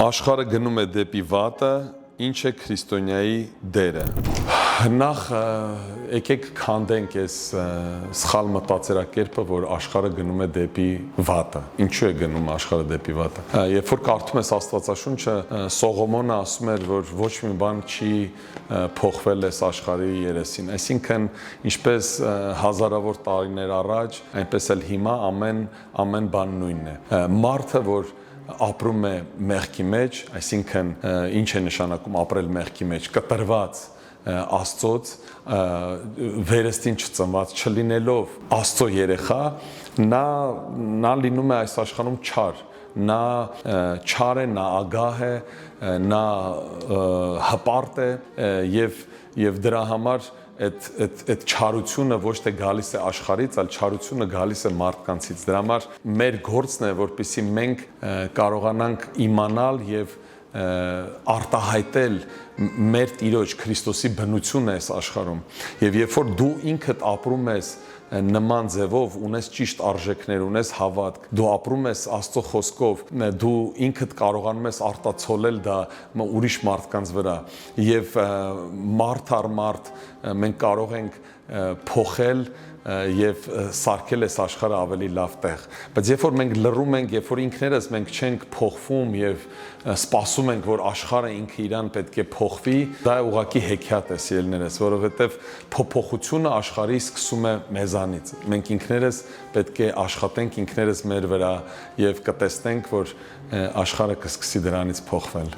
Աշխարհը գնում է դեպի վատը, ինչ է քրիստոնյայի դերը։ Նախ եկեք քանդենք այս սխալ մտածելակերպը, որ աշխարհը գնում է դեպի վատը։ Ինչու է գնում աշխարհը դեպի վատը։ Երբ որ կարդում ես Աստվածաշունչը, Սողոմոնը ասում էր, որ ոչ մի բան չի փոխվել այս աշխարհի երեսին։ Այսինքն, ինչպես հազարավոր տարիներ առաջ, այնպես էլ հիմա ամեն բան նույնն է։ Մարդը, որ ապրում է մեղքի մեջ, այսինքն ինչ է նշանակում ապրել մեղքի մեջ, կտրված Աստծոց, վերստին չծնված չլինելով Աստծո երեխա, նա լինում է այս աշխարհում չար, նա չար է, նա ագահ է, նա հպարտ է եւ դրա համար այդ չարությունը ոչ թե գալիս է աշխարհից, այլ չարությունը գալիս է մարդկանցից։ Դրա համար մեր գործն է, որպեսզի մենք կարողանանք իմանալ եւ արտահայտել մեր Տիրոջ Քրիստոսի բնությունը այս աշխարհում։ Եվ երբ որ դու ինքդ ապրում ես նման ձևով, ունես ճիշտ արժեքներ, ունես հավատք, դու ապրում ես Աստծո խոսքով, դու ինքդ կարողանում ես արտացոլել դա ուրիշ մարդկանց վրա եւ մարդ առ մարդ մենք կարող ենք փոխել եւ սարքել այս աշխարհը ավելի լավ տեղ։ Բայց երբ որ մենք լռում ենք, երբ որ ինքներս մենք չենք փոխվում եւ սպասում ենք, որ աշխարհը ինքը իրան պետք է փոխվի, դա ուղղակի հեքիաթ է, սիրելիներս, որովհետեւ փոփոխությունը աշխարհի սկսում է մեզանից։ Մենք ինքներս պետք է աշխատենք ինքներս մեր վրա եւ կտեսնենք, որ աշխարհը կսկսի դրանից փոխվել։